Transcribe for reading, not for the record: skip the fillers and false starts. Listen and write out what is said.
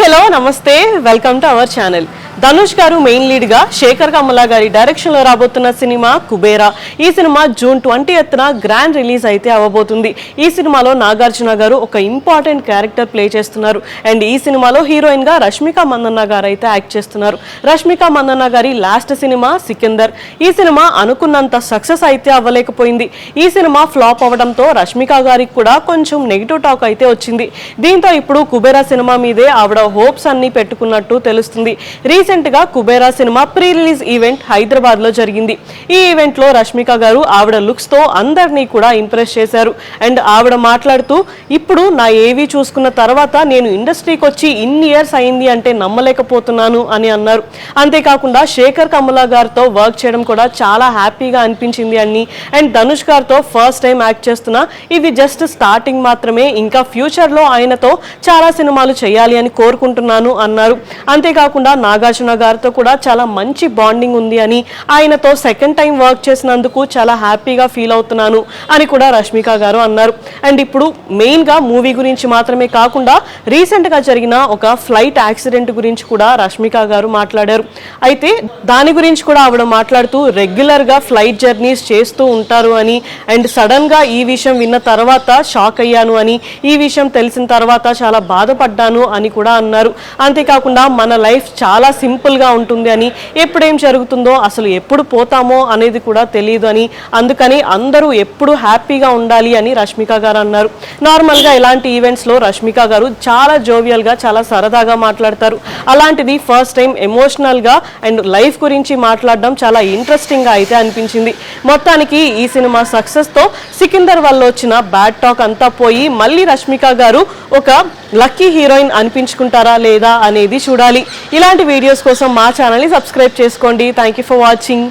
Hello నమస్తే welcome to our channel. Dhanush గారు main lead గా శేఖర్ కమలా గారి డైరెక్షన్ లో రాబోతున్న సినిమా కుబేరా. ఈ సినిమా జూన్ 20న గ్రాండ్ రిలీజ్ అయితే అవ్వబోతుంది. ఈ సినిమాలో నాగార్జున గారు ఒక ఇంపార్టెంట్ క్యారెక్టర్ ప్లే చేస్తున్నారు. అండ్ ఈ సినిమాలో హీరోయిన్ గా రష్మిక మందన్న గారు అయితే యాక్ట్ చేస్తున్నారు. రష్మిక మందన్న గారి లాస్ట్ సినిమా సికిందర్. ఈ సినిమా అనుకున్నంత సక్సెస్ అయితే అవ్వలేకపోయింది. ఈ సినిమా ఫ్లాప్ అవ్వడంతో రష్మిక గారికి కూడా కొంచెం నెగిటివ్ టాక్ అయితే వచ్చింది. దీంతో ఇప్పుడు కుబేరా సినిమా మీదే ఆవిడ హోప్స్ అన్ని పెట్టుకున్నట్టు తెలుస్తుంది. రీసెంట్ గా Kubera cinema pre release event Hyderabad లో జరిగింది. ఈ ఈవెంట్ లో రష్మిక గారు ఆవిడ లుక్స్ తో అందరినీ కూడా ఇంప్రెస్ చేశారు. అండ్ ఆవిడ మాట్లాడుతూ, ఇప్పుడు నా ఏవి చూసుకున్న తర్వాత నేను ఇండస్ట్రీకి వచ్చి ఇన్ని ఇయర్స్ అయింది అంటే నమ్మలేకపోతున్నాను అని అన్నారు. అంతేకాకుండా శేఖర్ కమలా గారితో వర్క్ చేయడం కూడా చాలా హ్యాపీగా అనిపించింది అని, అండ్ ధనుష్ గారితో ఫస్ట్ టైం యాక్ట్ చేస్తున్నా, ఇది జస్ట్ స్టార్టింగ్ మాత్రమే, ఇంకా ఫ్యూచర్ లో ఆయనతో చాలా సినిమాలు చేయాలి అని కోరుకుంటున్నాను అన్నారు. అంతేకాకుండా నాగార్జున గారితో కూడా చాలా మంచి బాండింగ్ ఉంది అని, ఆయనతో సెకండ్ టైం వర్క్ చేసినందుకు చాలా హ్యాపీగా ఫీల్ అవుతున్నాను అని కూడా రష్మిక గారు అన్నారు. అండ్ ఇప్పుడు మెయిన్ గా మూవీ గురించి మాత్రమే కాకుండా రీసెంట్ గా జరిగిన ఒక ఫ్లైట్ యాక్సిడెంట్ గురించి కూడా రష్మిక గారు మాట్లాడారు. అయితే దాని గురించి కూడా ఆవిడ మాట్లాడుతూ, రెగ్యులర్ గా ఫ్లైట్ జర్నీస్ చేస్తూ ఉంటారు అని, అండ్ సడన్ గా ఈ విషయం విన్న తర్వాత షాక్ అయ్యాను అని, ఈ విషయం తెలిసిన తర్వాత చాలా బాధపడ్డాను అని కూడా అన్నారు. అంతేకాకుండా మన లైఫ్ చాలా సింపుల్ గా ఉంటుంది అని, ఎప్పుడేం జరుగుతుందో అసలు ఎప్పుడు పోతామో అనేది కూడా తెలియదు అని, అందుకని అందరూ ఎప్పుడు హ్యాపీగా ఉండాలి అని రష్మిక గారు అన్నారు. నార్మల్ గా ఇలాంటి ఈవెంట్స్ లో రష్మిక గారు చాలా జోవియల్ గా చాలా సరదాగా మాట్లాడతారు. అలాంటిది ఫస్ట్ టైం ఎమోషనల్ గా అండ్ లైఫ్ గురించి మాట్లాడడం చాలా ఇంట్రెస్టింగ్ గా అయితే అనిపించింది. మొత్తానికి ఈ సినిమా సక్సెస్ తో సికిందర్ వల్ల వచ్చిన బ్యాడ్ టాక్ అంతా పోయి మళ్ళీ రష్మిక గారు ఒక లక్కీ హీరోయిన్ అనిపించుకుంటారా లేదా అనేది చూడాలి. ఇలాంటి వీడియోస్ కోసం మా ఛానల్ని సబ్స్క్రైబ్ చేసుకోండి. Thank you for watching.